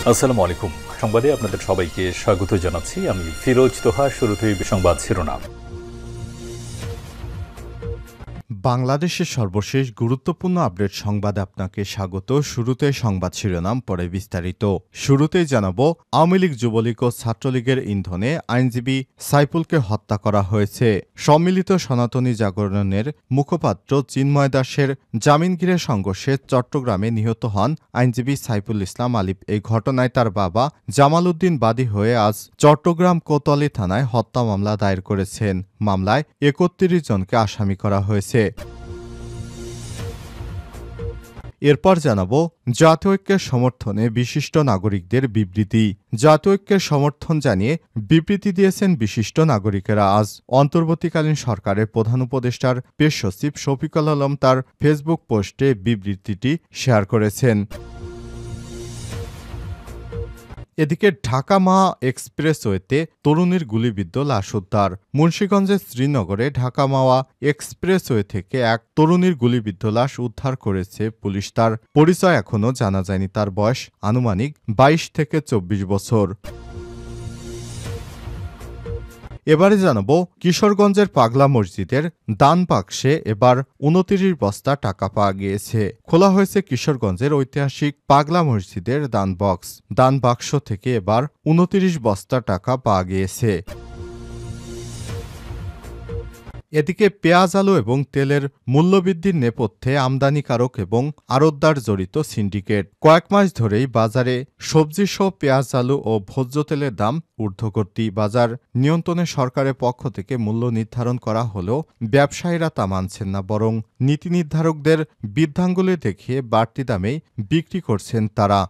আসসালামু আলাইকুম। সংবাদে আপনাদের সবাইকে স্বাগত জানাচ্ছি। আমি ফিরোজ তোহা। শুরুতেই সংবাদ শিরোনাম। বাংলাদেশের সর্বশেষ গুরুত্বপূর্ণ আপডেট সংবাদে আপনাকে স্বাগত। শুরুতে সংবাদ শিরোনাম, পরে বিস্তারিত। শুরুতেই জানাবো, আওয়ামী লীগ, যুবলীগ ও ছাত্রলীগের ইন্ধনে আইনজীবী সাইফুলকে হত্যা করা হয়েছে। সম্মিলিত সনাতনী জাগরণের মুখপাত্র চিন্ময় দাসের জামিন ঘিরে সংঘর্ষে চট্টগ্রামে নিহত হন আইনজীবী সাইফুল ইসলাম আলিফ। এই ঘটনায় তার বাবা জামাল উদ্দিন বাদী হয়ে আজ চট্টগ্রাম কোতোয়ালি থানায় হত্যা মামলা দায়ের করেছেন। মামলায় ৩১ জনকে আসামি করা হয়েছে। এরপর জানাবো, জাতীয় ঐক্যের সমর্থনে বিশিষ্ট নাগরিকদের বিবৃতি। জাতীয় ঐক্যের সমর্থন জানিয়ে বিবৃতি দিয়েছেন বিশিষ্ট নাগরিকেরা। আজ অন্তর্বর্তীকালীন সরকারের প্রধান উপদেষ্টার প্রেস সচিব শফিকুল আলম তার ফেসবুক পোস্টে বিবৃতিটি শেয়ার করেছেন। এদিকে ঢাকা মাওয়া এক্সপ্রেসওয়েতে তরুণীর গুলিবিদ্ধ লাশ উদ্ধার। মুন্সিগঞ্জের শ্রীনগরে ঢাকা মাওয়া এক্সপ্রেসওয়ে থেকে এক তরুণীর গুলিবিদ্ধ লাশ উদ্ধার করেছে পুলিশ। তার পরিচয় এখনও জানা যায়নি। তার বয়স আনুমানিক ২২ থেকে ২৪ বছর। এবারে জানাবো, কিশোরগঞ্জের পাগলা মসজিদের দান বাক্সে এবার ২৯ বস্তা টাকা পাওয়া গিয়েছে। খোলা হয়েছে কিশোরগঞ্জের ঐতিহাসিক পাগলা মসজিদের দান বক্স। দান বাক্স থেকে এবার ২৯ বস্তা টাকা পাওয়া গিয়েছে। এদিকে পেঁয়াজ, আলু এবং তেলের মূল্যবৃদ্ধির নেপথ্যে আমদানিকারক এবং আড়তদার জড়িত সিন্ডিকেট। কয়েক মাস ধরেই বাজারে সবজিসহ পেঁয়াজ, আলু ও ভোজ্য তেলের দাম ঊর্ধ্বগতি। বাজার নিয়ন্ত্রণে সরকারের পক্ষ থেকে মূল্য নির্ধারণ করা হলেও ব্যবসায়ীরা তা মানছেন না, বরং নীতি নির্ধারকদের বৃদ্ধাঙ্গুলি দেখিয়ে বাড়তি দামেই বিক্রি করছেন তারা।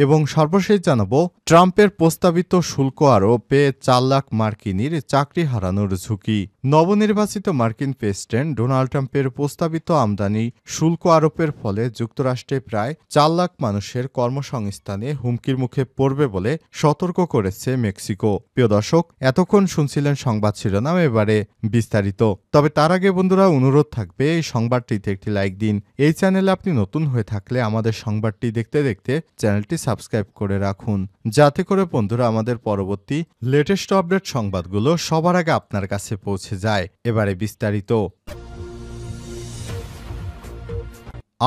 এবং সর্বশেষ জানাবো, ট্রাম্পের প্রস্তাবিত শুল্ক আরোপে ৪ লাখ মার্কিনীর চাকরি হারানোর ঝুঁকি। নবনির্বাচিত মার্কিন প্রেসিডেন্ট ডোনাল্ড ট্রাম্পের প্রস্তাবিত আমদানি শুল্ক আরোপের ফলে যুক্তরাষ্ট্রে প্রায় ৪ লাখ মানুষের কর্মসংস্থানে হুমকির মুখে পড়বে বলে সতর্ক করেছে মেক্সিকো। প্রিয় দর্শক, এতক্ষণ শুনছিলেন সংবাদ শিরোনাম, এবারে বিস্তারিত। তবে তার আগে বন্ধুরা, অনুরোধ থাকবে এই সংবাদটিতে একটি লাইক দিন। এই চ্যানেলে আপনি নতুন হয়ে থাকলে আমাদের সংবাদটি দেখতে দেখতে চ্যানেলটি সাবস্ক্রাইব করে রাখুন, যাতে করে বন্ধুরা আমাদের পরবর্তী লেটেস্ট আপডেট সংবাদগুলো সবার আগে আপনার কাছে পৌঁছে যায়। এবারে বিস্তারিত।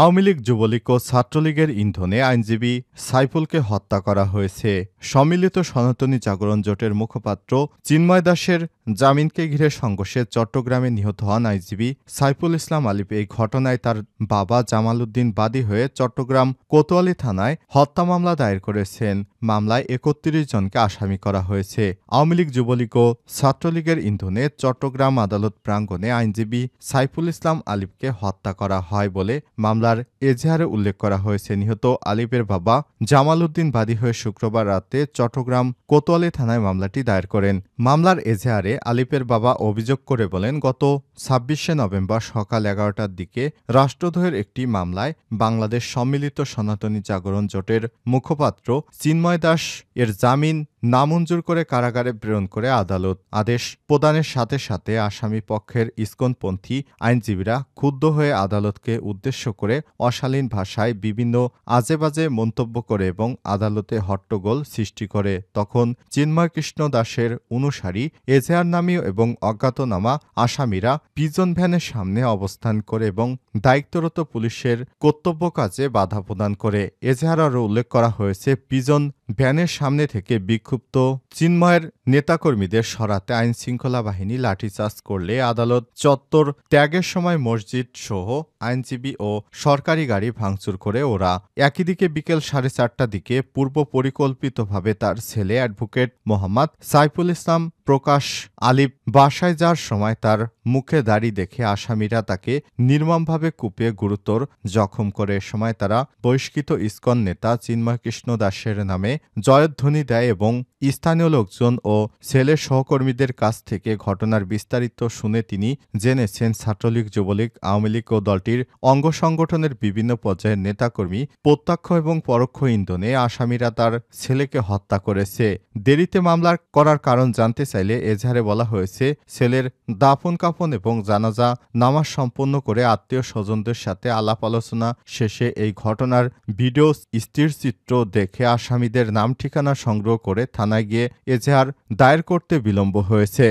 আওয়ামী লীগ, যুবলীগ ও ছাত্রলীগের ইন্ধনে আইনজীবী সাইফুলকে হত্যা করা হয়েছে। সম্মিলিত সনাতনী জাগরণ জোটের মুখপাত্র চিন্ময় দাসের জামিনকে ঘিরে সংঘর্ষে চট্টগ্রামে নিহত হন আইনজীবী সাইফুল ইসলাম আলিফ। এই ঘটনায় তার বাবা জামাল উদ্দিন বাদী হয়ে চট্টগ্রাম কোতোয়ালি থানায় হত্যা মামলা দায়ের করেছেন। মামলায় ৩১ জনকে আসামি করা হয়েছে। আওয়ামী লীগ, যুবলীগ ও ছাত্রলীগের ইন্ধনে চট্টগ্রাম আদালত প্রাঙ্গণে আইনজীবী সাইফুল ইসলাম আলিফকে হত্যা করা হয় বলে মামলার এজাহারে উল্লেখ করা হয়েছে। নিহত আলিফের বাবা জামাল উদ্দিন বাদী হয়ে শুক্রবার রাতে চট্টগ্রাম কোতোয়ালি থানায় মামলাটি দায়ের করেন। মামলার এজাহারে আলিফের বাবা অভিযোগ করে বলেন, গত ২৬শে নভেম্বর সকাল ১১টার দিকে রাষ্ট্রদ্রোহের একটি মামলায় বাংলাদেশ সম্মিলিত সনাতনী জাগরণ জোটের মুখপাত্র চিন্ময় দাস এর জামিন নামঞ্জুর করে কারাগারে প্রেরণ করে আদালত। আদেশ প্রদানের সাথে সাথে আসামি পক্ষের ইসকনপন্থী আইনজীবীরা ক্ষুব্ধ হয়ে আদালতকে উদ্দেশ্য করে অশালীন ভাষায় বিভিন্ন আজেবাজে মন্তব্য করে এবং আদালতে হট্টগোল সৃষ্টি করে। তখন চিন্ময় কৃষ্ণ দাসের অনুসারী এজাহারনামী এবং অজ্ঞাতনামা আসামিরা পিজন ভ্যানের সামনে অবস্থান করে এবং দায়িত্বরত পুলিশের কর্তব্য কাজে বাধা প্রদান করে। এজাহারে আরও উল্লেখ করা হয়েছে, পিজন ভ্যানের সামনে থেকে বিক্ষুব্ধ চিন্ময়ের নেতাকর্মীদের সরাতে আইন শৃঙ্খলা বাহিনী লাঠিচার্জ করলে আদালত চত্বর ত্যাগের সময় মসজিদ সহ আইনজীবী ও সরকারি গাড়ি ভাঙচুর করে ওরা। একই দিকে বিকেল 4:30টার দিকে পূর্ব পরিকল্পিতভাবে তার ছেলে অ্যাডভোকেট মোহাম্মদ সাইফুল ইসলাম প্রকাশ আলিফ বাসায় যাওয়ার সময় তার মুখে দাড়ি দেখে আসামিরা তাকে নির্মমভাবে কুপিয়ে গুরুতর জখম করে। সময় তারা বহিষ্কৃত ইসকন নেতা চিন্ময় কৃষ্ণ দাসের নামে জয়ধ্বনি দেয় এবং স্থানীয় লোকজন ও ছেলের সহকর্মীদের কাছ থেকে ঘটনার বিস্তারিত শুনে তিনি জেনেছেন ছাত্রলীগ, যুবলীগ, আওয়ামী লীগ ও দলটির অঙ্গ সংগঠনের বিভিন্ন পর্যায়ের নেতাকর্মী প্রত্যক্ষ এবং পরোক্ষ ইন্ধনে আসামিরা তার ছেলেকে হত্যা করেছে। দেরিতে মামলা করার কারণ জানতে চাইলে এজাহারে বলা হয়েছে, ছেলের দাফন কাফন এবং জানাজা নামাজ সম্পন্ন করে আত্মীয় স্বজনদের সাথে আলাপ আলোচনা শেষে এই ঘটনার ভিডিও স্থিরচিত্র দেখে আসামিদের নাম ঠিকানা সংগ্রহ করে থানায় গিয়ে এজাহার দায়ের করতে বিলম্ব হয়েছে।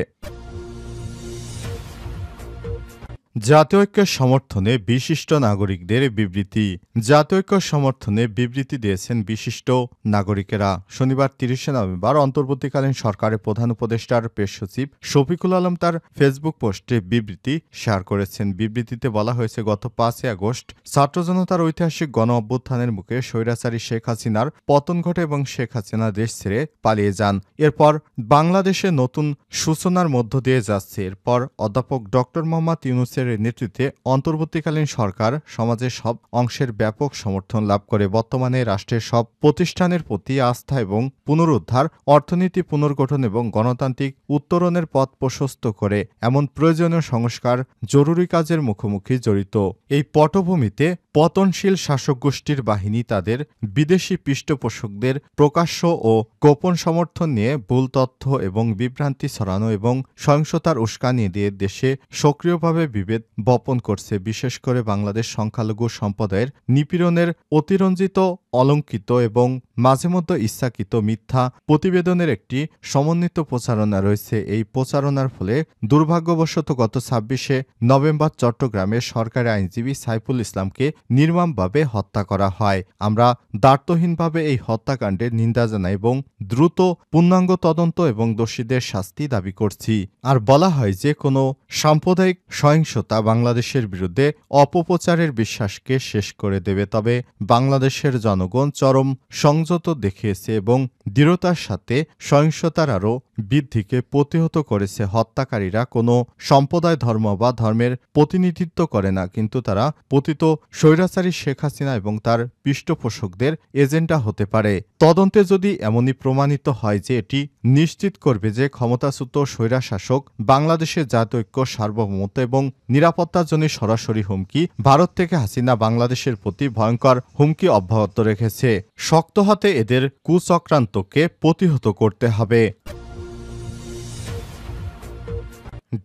জাতীয় ঐক্যের সমর্থনে বিশিষ্ট নাগরিকদের বিবৃতি। জাতীয় ঐক্যের সমর্থনে বিবৃতি দিয়েছেন বিশিষ্ট নাগরিকেরা। শনিবার ৩০শে নভেম্বর অন্তর্বর্তীকালীন সরকারের প্রধান উপদেষ্টার প্রেস সচিব শফিকুল আলম তার ফেসবুক পোস্টে বিবৃতি শেয়ার করেছেন। বিবৃতিতে বলা হয়েছে, গত ৫ই আগস্ট ছাত্র জনতার ঐতিহাসিক গণ অভ্যুত্থানের মুখে স্বৈরাচারী শেখ হাসিনার পতন ঘটে এবং শেখ হাসিনা দেশ ছেড়ে পালিয়ে যান। এরপর বাংলাদেশে নতুন সূচনার মধ্য দিয়ে যাচ্ছে। এরপর অধ্যাপক ডক্টর মোহাম্মদ ইউনূসের নেতৃত্বে অন্তর্বর্তীকালীন সরকার সমাজের সব অংশের ব্যাপক সমর্থন লাভ করে বর্তমানে রাষ্ট্রের সব প্রতিষ্ঠানের প্রতি আস্থা এবং পুনরুদ্ধার, অর্থনীতি পুনর্গঠন এবং গণতান্ত্রিক উত্তরণের পথ প্রশস্ত করে এমন প্রয়োজনীয় সংস্কার জরুরি কাজের মুখোমুখি জড়িত। এই পটভূমিতে পতনশীল শাসক গোষ্ঠীর বাহিনী তাদের বিদেশি পৃষ্ঠপোষকদের প্রকাশ্য ও গোপন সমর্থন নিয়ে ভুল তথ্য এবং বিভ্রান্তি ছড়ানো এবং সহিংসতার উস্কানি দিয়ে দেশে সক্রিয়ভাবে বিভেদ বপন করছে। বিশেষ করে বাংলাদেশ সংখ্যালঘু সম্প্রদায়ের নিপীড়নের অতিরঞ্জিত, অলঙ্কিত এবং মাঝে মধ্যে ইচ্ছাকৃত মিথ্যা প্রতিবেদনের একটি সমন্বিত প্রচারণা রয়েছে। এই প্রচারণার ফলে দুর্ভাগ্যবশত গত ২৬শে নভেম্বর চট্টগ্রামে সরকারি আইনজীবী সাইফুল ইসলামকে নির্মমভাবে হত্যা করা হয়। আমরা দ্বার্থহীনভাবে এই হত্যাকাণ্ডের নিন্দা জানাই এবং দ্রুত পূর্ণাঙ্গ তদন্ত এবং দোষীদের শাস্তি দাবি করছি। আর বলা হয় যে কোনো সাম্প্রদায়িক সহিংসতা বাংলাদেশের বিরুদ্ধে অপপ্রচারের বিশ্বাসকে শেষ করে দেবে। তবে বাংলাদেশের জনগণ চরম সংযত দেখিয়েছে এবং দৃঢ়তার সাথে সহিংসতার আরও বৃদ্ধিকে প্রতিহত করেছে। হত্যাকারীরা কোনো সম্প্রদায়, ধর্ম বা ধর্মের প্রতিনিধিত্ব করে না, কিন্তু তারা পতিত স্বৈরাচারী শেখ হাসিনা এবং তার পৃষ্ঠপোষকদের এজেন্ডা হতে পারে। তদন্তে যদি এমনই প্রমাণিত হয় যে এটি নিশ্চিত করবে যে ক্ষমতাচ্যুত স্বৈরাশাসক বাংলাদেশের জাতীয় ঐক্য, সার্বভৌমত্ব এবং নিরাপত্তার জন্য সরাসরি হুমকি, ভারত থেকে হাসিনা বাংলাদেশের প্রতি ভয়ঙ্কর হুমকি অব্যাহত রেখেছে। শক্ত হাতে এদের কুচক্রান্তকে প্রতিহত করতে হবে।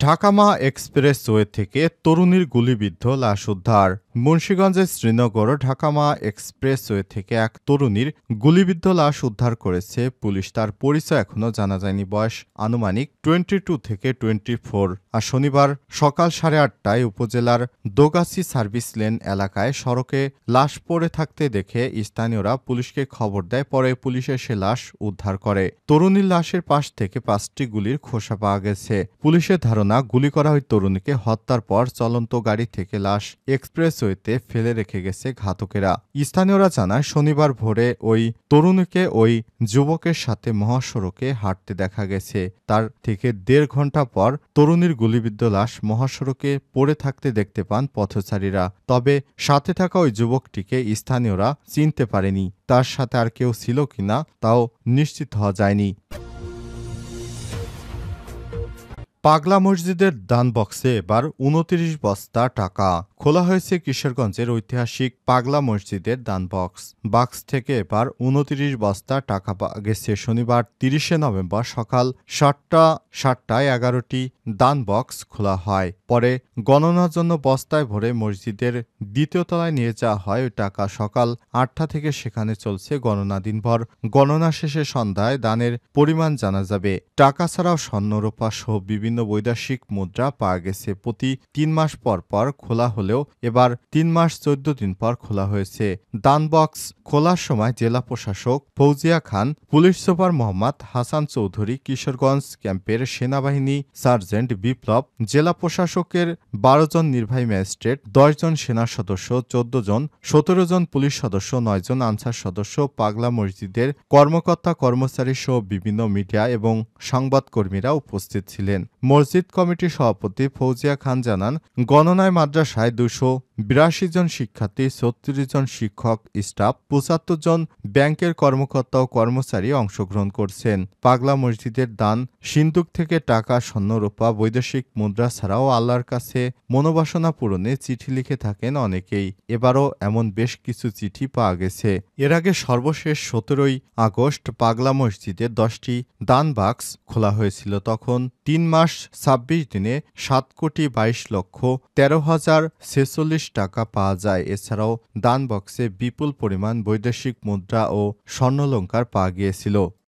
ঢাকা-মা এক্সপ্রেসওয়ে থেকে তরুণীর গুলিবিদ্ধ লাশ উদ্ধার। মুন্সিগঞ্জের শ্রীনগর ঢাকা-মা এক্সপ্রেসওয়ে থেকে এক তরুণীর গুলিবিদ্ধ লাশ উদ্ধার করেছে পুলিশ। তার পরিচয় এখনও জানা যায়নি। বয়স আনুমানিক 22 থেকে 24। আর শনিবার সকাল 8:30টায় উপজেলার দোগাছি সার্ভিস লেন এলাকায় সড়কে লাশ পড়ে থাকতে দেখে স্থানীয়রা পুলিশকে খবর দেয়। পরে পুলিশ এসে লাশ উদ্ধার করে। তরুণীর লাশের পাশ থেকে 5টি গুলির খোসা পাওয়া গেছে। পুলিশের ধারণা, গুলি করা ওই তরুণীকে হত্যার পর চলন্ত গাড়ি থেকে লাশ এক্সপ্রেসওয়েতে ফেলে রেখে গেছে ঘাতকেরা। স্থানীয়রা জানায়, শনিবার ভোরে ওই তরুণীকে ওই যুবকের সাথে মহাসড়কে হাঁটতে দেখা গেছে। তার থেকে 1.5 ঘন্টা পর তরুণীর গুলিবিদ্ধ লাশ মহাসড়কে পড়ে থাকতে দেখতে পান পথচারীরা। তবে সাথে থাকা ওই যুবকটিকে স্থানীয়রা চিনতে পারেনি। তার সাথে আর কেউ ছিল কিনা তাও নিশ্চিত হওয়া যায়নি। পাগলা মসজিদের দান বক্সে এবার 29 বস্তা টাকা। খোলা হয়েছে কিশোরগঞ্জের ঐতিহাসিক পাগলা মসজিদের দান বাক্স থেকে এবার 29 বস্তা টাকা পাওয়া গেছে। শনিবার 30শে নভেম্বর সকাল 7টায় 11টি দান বক্স খোলা হয়। পরে গণনার জন্য বস্তায় ভরে মসজিদের 2য় তলায় নিয়ে যাওয়া হয়। ওই টাকা সকাল 8টা থেকে সেখানে চলছে গণনা। দিনভর গণনা শেষে সন্ধ্যায় দানের পরিমাণ জানা যাবে। টাকা ছাড়াও স্বর্ণ, রূপা সহ বিভিন্ন বৈদেশিক মুদ্রা পাওয়া গেছে। প্রতি 3 মাস পর পর খোলা হলেও এবার 3 মাস 14 দিন পর খোলা হয়েছে। দান বক্স খোলার সময় জেলা প্রশাসক ফৌজিয়া খান, পুলিশ সুপার মোহাম্মদ হাসান চৌধুরী, কিশোরগঞ্জ ক্যাম্পের সেনাবাহিনী সার্জেন্ট বিপ্লব, জেলা প্রশাসকের 12 জন নির্বাহী ম্যাজিস্ট্রেট, 10 জন সেনা সদস্য, 14 জন, 17 জন পুলিশ সদস্য, 9 জন আনসার সদস্য, পাগলা মসজিদের কর্মকর্তা কর্মচারী সহ বিভিন্ন মিডিয়া এবং সংবাদকর্মীরা উপস্থিত ছিলেন। মসজিদ কমিটির সভাপতি ফৌজিয়া খান জানান, গণনায় মাদ্রাসায় ৮২ জন শিক্ষার্থী, ৩৬ জন শিক্ষক, স্টাফ, ৭৫ জন ব্যাংকের কর্মকর্তা ও কর্মচারী অংশগ্রহণ করছেন। পাগলা মসজিদের দান, সিন্দুক থেকে টাকা, স্বর্ণ, রূপা, বৈদেশিক মুদ্রা ছাড়াও আল্লাহর কাছে মনোবাসনা পূরণে চিঠি লিখে থাকেন অনেকেই। এবারও এমন বেশ কিছু চিঠি পাওয়া গেছে। এর আগে সর্বশেষ ১৭ই আগস্ট পাগলা মসজিদে ১০টি দান বাক্স খোলা হয়েছিল। তখন ৩ মাস ২৬ দিনে ৭,২২,১৩,০৪৬ টাকা পাওয়া যায়। এছাড়াও দান বক্সে বিপুল পরিমাণ বৈদেশিক মুদ্রা ও স্বর্ণালংকার পাওয়া গিয়েছিল।